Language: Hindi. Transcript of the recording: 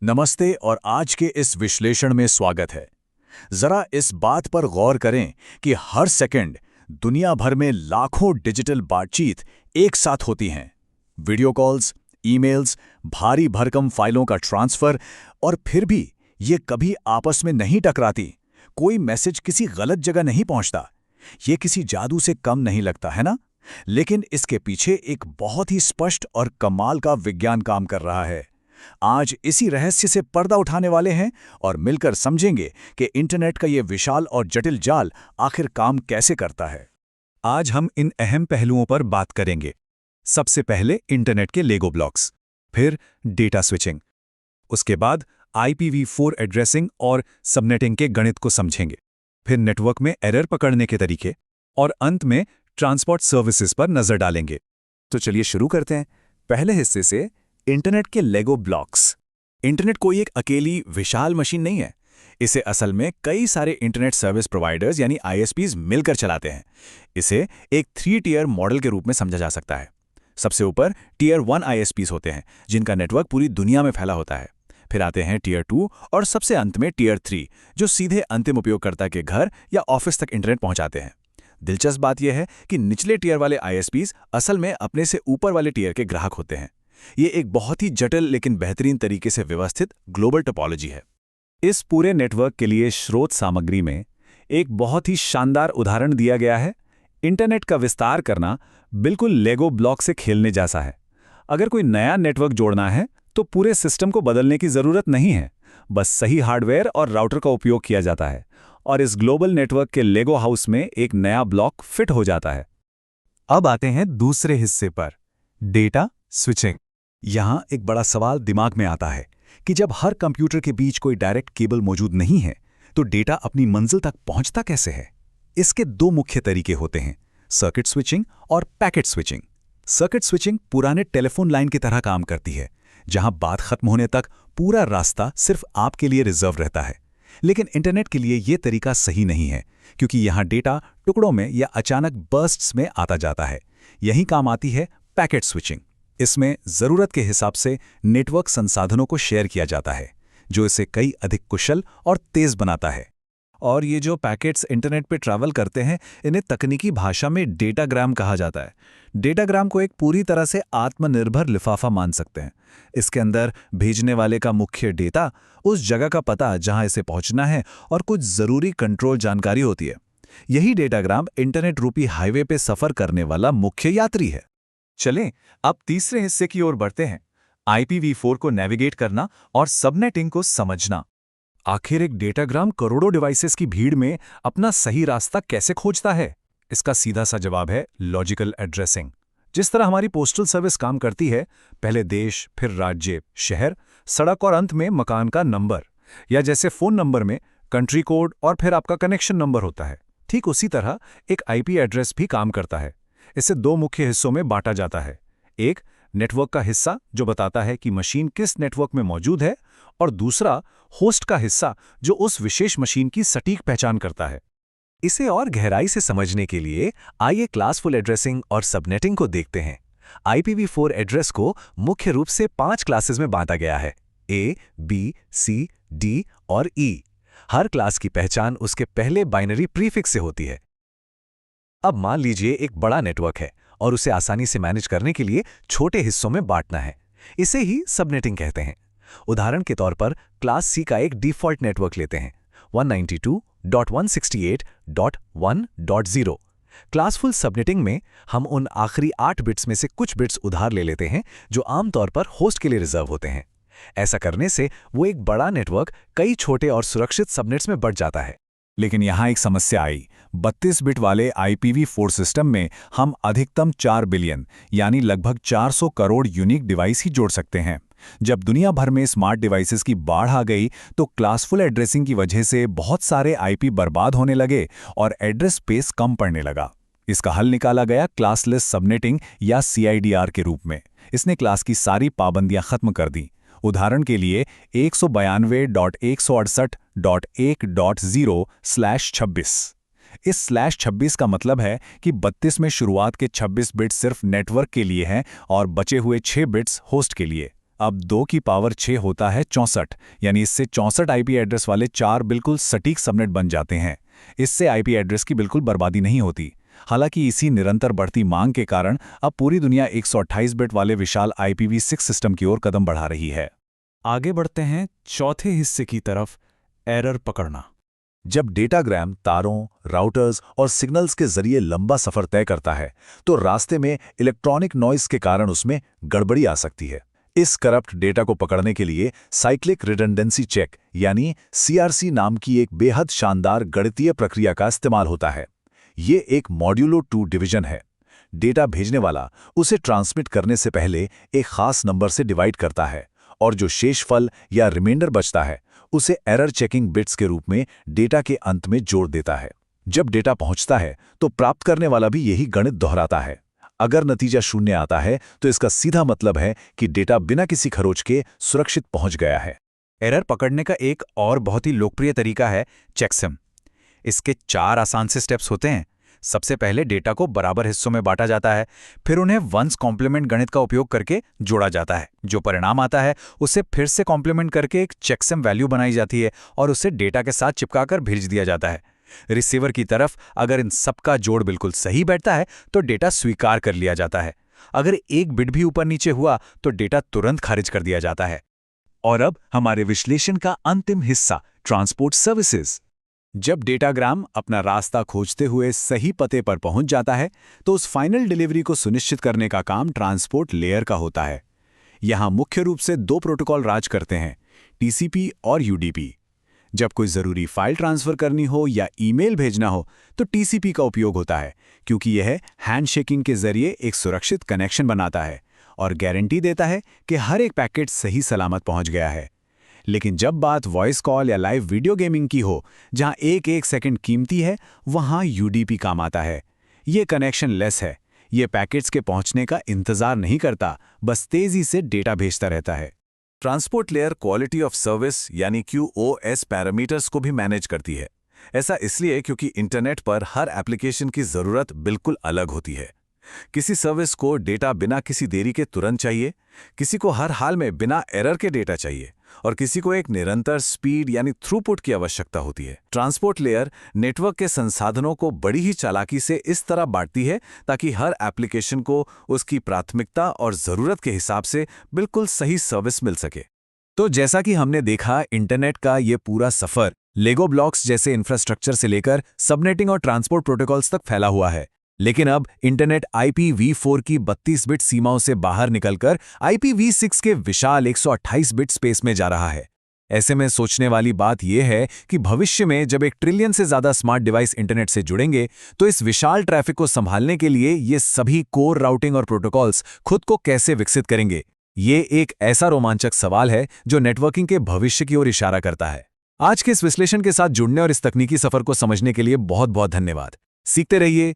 नमस्ते और आज के इस विश्लेषण में स्वागत है। जरा इस बात पर गौर करें कि हर सेकंड दुनिया भर में लाखों डिजिटल बातचीत एक साथ होती हैं। वीडियो कॉल्स, ईमेल्स, भारी भरकम फाइलों का ट्रांसफर, और फिर भी ये कभी आपस में नहीं टकराती। कोई मैसेज किसी गलत जगह नहीं पहुंचता। ये किसी जादू से कम नहीं लगता, है ना? लेकिन इसके पीछे एक बहुत ही स्पष्ट और कमाल का विज्ञान काम कर रहा है। आज इसी रहस्य से पर्दा उठाने वाले हैं और मिलकर समझेंगे कि इंटरनेट का ये विशाल और जटिल जाल आखिर काम कैसे करता है। आज हम इन अहम पहलुओं पर बात करेंगे। सबसे पहले इंटरनेट के लेगो ब्लॉक्स, फिर डेटा स्विचिंग, उसके बाद IPv4 एड्रेसिंग और सबनेटिंग के गणित को समझेंगे, फिर नेटवर्क में एरर पकड़ने के तरीके, और अंत में ट्रांसपोर्ट सर्विसेज पर नजर डालेंगे। तो चलिए शुरू करते हैं पहले हिस्से से, इंटरनेट के लेगो ब्लॉक्स। इंटरनेट कोई एक अकेली विशाल मशीन नहीं है। इसे असल में कई सारे इंटरनेट सर्विस प्रोवाइडर्स यानी ISPs मिलकर चलाते हैं। इसे एक 3 टियर मॉडल के रूप में समझा जा सकता है। सबसे ऊपर टियर 1 ISPs होते हैं, जिनका नेटवर्क पूरी दुनिया में फैला होता है। फिर आते हैं टियर 2 और सबसे अंत में टियर 3, जो सीधे अंतिम उपयोगकर्ता के घर या ऑफिस तक इंटरनेट पहुंचाते हैं। दिलचस्प बात यह है कि निचले टियर वाले ISPs असल में अपने से ऊपर वाले टियर के ग्राहक होते हैं। ये एक बहुत ही जटिल लेकिन बेहतरीन तरीके से व्यवस्थित ग्लोबल टोपोलॉजी है। इस पूरे नेटवर्क के लिए स्रोत सामग्री में एक बहुत ही शानदार उदाहरण दिया गया है। इंटरनेट का विस्तार करना बिल्कुल लेगो ब्लॉक से खेलने जैसा है। अगर कोई नया नेटवर्क जोड़ना है तो पूरे सिस्टम को बदलने की जरूरत नहीं है, बस सही हार्डवेयर और राउटर का उपयोग किया जाता है और इस ग्लोबल नेटवर्क के लेगो हाउस में एक नया ब्लॉक फिट हो जाता है। अब आते हैं दूसरे हिस्से पर, डेटा स्विचिंग। यहां एक बड़ा सवाल दिमाग में आता है कि जब हर कंप्यूटर के बीच कोई डायरेक्ट केबल मौजूद नहीं है, तो डेटा अपनी मंजिल तक पहुंचता कैसे है? इसके 2 मुख्य तरीके होते हैं, सर्किट स्विचिंग और पैकेट स्विचिंग। सर्किट स्विचिंग पुराने टेलीफोन लाइन की तरह काम करती है, जहां बात खत्म होने तक पूरा रास्ता सिर्फ आपके लिए रिजर्व रहता है। लेकिन इंटरनेट के लिए यह तरीका सही नहीं है, क्योंकि यहां डेटा टुकड़ों में या अचानक बर्स्ट्स में आता जाता है। यही काम आती है पैकेट स्विचिंग। इसमें जरूरत के हिसाब से नेटवर्क संसाधनों को शेयर किया जाता है, जो इसे कई अधिक कुशल और तेज बनाता है। और ये जो पैकेट्स इंटरनेट पे ट्रैवल करते हैं, इन्हें तकनीकी भाषा में डेटाग्राम कहा जाता है। डेटाग्राम को एक पूरी तरह से आत्मनिर्भर लिफाफा मान सकते हैं। इसके अंदर भेजने वाले का मुख्य डेटा, उस जगह का पता जहां इसे पहुंचना है, और कुछ जरूरी कंट्रोल जानकारी होती है। यही डेटाग्राम इंटरनेट रूपी हाईवे पे सफर करने वाला मुख्य यात्री है। चलें अब तीसरे हिस्से की ओर बढ़ते हैं, IPv4 को नेविगेट करना और सबनेटिंग को समझना। आखिर एक डेटाग्राम करोड़ों डिवाइसेस की भीड़ में अपना सही रास्ता कैसे खोजता है? इसका सीधा सा जवाब है लॉजिकल एड्रेसिंग। जिस तरह हमारी पोस्टल सर्विस काम करती है, पहले देश, फिर राज्य, शहर, सड़क और अंत में मकान का नंबर, या जैसे फोन नंबर में कंट्री कोड और फिर आपका कनेक्शन नंबर होता है, ठीक उसी तरह एक IP एड्रेस भी काम करता है। इसे 2 मुख्य हिस्सों में बांटा जाता है। एक, नेटवर्क का हिस्सा जो बताता है कि मशीन किस नेटवर्क में मौजूद है, और दूसरा, होस्ट का हिस्सा जो उस विशेष मशीन की सटीक पहचान करता है। इसे और गहराई से समझने के लिए आइए क्लासफुल एड्रेसिंग और सबनेटिंग को देखते हैं। IPv4 एड्रेस को मुख्य रूप से 5 क्लासेस में बांटा गया है, A, B, C, D और E। हर क्लास की पहचान उसके पहले बाइनरी प्रीफिक्स से होती है। अब मान लीजिए एक बड़ा नेटवर्क है और उसे आसानी से मैनेज करने के लिए छोटे हिस्सों में बांटना है। इसे ही सबनेटिंग कहते हैं। उदाहरण के तौर पर क्लास C का एक डिफ़ॉल्ट नेटवर्क लेते हैं, 192.168.1.0। क्लासफुल सबनेटिंग में हम उन आखिरी 8 बिट्स में से कुछ बिट्स उधार ले लेते हैं, जो आमतौर पर होस्ट के लिए रिजर्व होते हैं। ऐसा करने से वो एक बड़ा नेटवर्क कई छोटे और सुरक्षित सबनेट्स में बंट जाता है। लेकिन यहाँ एक समस्या आई। 32 बिट वाले IPv4 सिस्टम में हम अधिकतम 4 बिलियन यानी लगभग 400 करोड़ यूनिक डिवाइस ही जोड़ सकते हैं। जब दुनिया भर में स्मार्ट डिवाइसेस की बाढ़ आ गई, तो क्लासफुल एड्रेसिंग की वजह से बहुत सारे IP बर्बाद होने लगे और एड्रेस स्पेस कम पड़ने लगा। इसका हल निकाला गया क्लासलेस सबनेटिंग या CIDR के रूप में। इसने क्लास की सारी पाबंदियां खत्म कर दी। उदाहरण के लिए 192.168.1.0/26। इस /26 का मतलब है कि 32 में शुरुआत के 26 बिट्स सिर्फ नेटवर्क के लिए हैं और बचे हुए 6 बिट्स होस्ट के लिए। अब 2 की पावर 6 होता है 64, यानी इससे 64 आईपी एड्रेस वाले 4 बिल्कुल सटीक सबनेट बन जाते हैं। इससे आईपी एड्रेस की बिल्कुल बर्बादी नहीं होती। हालांकि इसी निरंतर बढ़ती मांग के कारण अब पूरी दुनिया 128 बिट वाले विशाल IPv6 सिस्टम की ओर कदम बढ़ा रही है। आगे बढ़ते हैं चौथे हिस्से की तरफ, एरर पकड़ना। जब डेटाग्राम तारों, राउटर्स और सिग्नल्स के जरिए लंबा सफर तय करता है, तो रास्ते में इलेक्ट्रॉनिक नॉइस के कारण उसमें गड़बड़ी आ सकती है। इस करप्ट डेटा को पकड़ने के लिए साइक्लिक रिडंडेंसी चेक यानी CRC नाम की एक बेहद शानदार गणितीय प्रक्रिया का इस्तेमाल होता है। ये एक मॉड्यूलो 2 डिवीजन है। डेटा भेजने वाला उसे ट्रांसमिट करने से पहले एक खास नंबर से डिवाइड करता है, और जो शेषफल या रिमाइंडर बचता है उसे एरर चेकिंग बिट्स के रूप में डेटा के अंत में जोड़ देता है। जब डेटा पहुंचता है तो प्राप्त करने वाला भी यही गणित दोहराता है। अगर नतीजा 0 आता है तो इसका सीधा मतलब है कि डेटा बिना किसी खरोच के सुरक्षित पहुंच गया है। एरर पकड़ने का एक और बहुत ही लोकप्रिय तरीका है चेकसम। इसके 4 आसान से स्टेप्स होते हैं। सबसे पहले डेटा को बराबर हिस्सों में बांटा जाता है, फिर उन्हें वंस कॉम्प्लीमेंट गणित का उपयोग करके जोड़ा जाता है। जो परिणाम आता है उसे फिर से कॉम्प्लीमेंट करके एक चेकसम वैल्यू बनाई जाती है और उसे डेटा के साथ चिपकाकर भेज दिया जाता है। रिसीवर की तरफ अगर इन सबका जोड़ बिल्कुल सही बैठता है तो डेटा स्वीकार कर लिया जाता है। अगर एक बिट भी ऊपर नीचे हुआ तो डेटा तुरंत खारिज कर दिया जाता है। और अब हमारे विश्लेषण का अंतिम हिस्सा, ट्रांसपोर्ट सर्विसेज। जब डेटाग्राम अपना रास्ता खोजते हुए सही पते पर पहुंच जाता है तो उस फाइनल डिलीवरी को सुनिश्चित करने का काम ट्रांसपोर्ट लेयर का होता है। यहां मुख्य रूप से 2 प्रोटोकॉल राज करते हैं, TCP और UDP। जब कोई ज़रूरी फाइल ट्रांसफ़र करनी हो या ईमेल भेजना हो तो TCP का उपयोग होता है, क्योंकि यह हैंडशेकिंग के जरिए एक सुरक्षित कनेक्शन बनाता है और गारंटी देता है कि हर एक पैकेट सही सलामत पहुंच गया है। लेकिन जब बात वॉइस कॉल या लाइव वीडियो गेमिंग की हो, जहां एक सेकंड कीमती है, वहां UDP काम आता है। ये कनेक्शन लेस है। ये पैकेट्स के पहुंचने का इंतजार नहीं करता, बस तेजी से डेटा भेजता रहता है। Transport layer quality of service यानी QoS पैरामीटर्स को भी मैनेज करती है। ऐसा इसलिए क्योंकि इंटरनेट पर हर एप्लीकेशन की ज़रूरत बिल्कुल अलग होती है। किसी सर्विस को डेटा बिना किसी देरी के तुरंत चाहिए, किसी को हर हाल में बिना एरर के डेटा चाहिए, और किसी को एक निरंतर स्पीड यानी थ्रूपुट की आवश्यकता होती है। ट्रांसपोर्ट लेयर नेटवर्क के संसाधनों को बड़ी ही चालाकी से इस तरह बांटती है ताकि हर एप्लीकेशन को उसकी प्राथमिकता और ज़रूरत के हिसाब से बिल्कुल सही सर्विस मिल सके। तो जैसा कि हमने देखा, इंटरनेट का ये पूरा सफ़र लेगो ब्लॉक्स जैसे इंफ्रास्ट्रक्चर से लेकर सबनेटिंग और ट्रांसपोर्ट प्रोटोकॉल्स तक फैला हुआ है। लेकिन अब इंटरनेट IPv4 की 32 बिट सीमाओं से बाहर निकलकर IPv6 के विशाल 128 बिट स्पेस में जा रहा है। ऐसे में सोचने वाली बात यह है कि भविष्य में जब 1 ट्रिलियन से ज़्यादा स्मार्ट डिवाइस इंटरनेट से जुड़ेंगे तो इस विशाल ट्रैफिक को संभालने के लिए ये सभी कोर राउटिंग और प्रोटोकॉल्स खुद को कैसे विकसित करेंगे। ये एक ऐसा रोमांचक सवाल है जो नेटवर्किंग के भविष्य की ओर इशारा करता है। आज के इस विश्लेषण के साथ जुड़ने और इस तकनीकी सफर को समझने के लिए बहुत बहुत धन्यवाद। सीखते रहिए,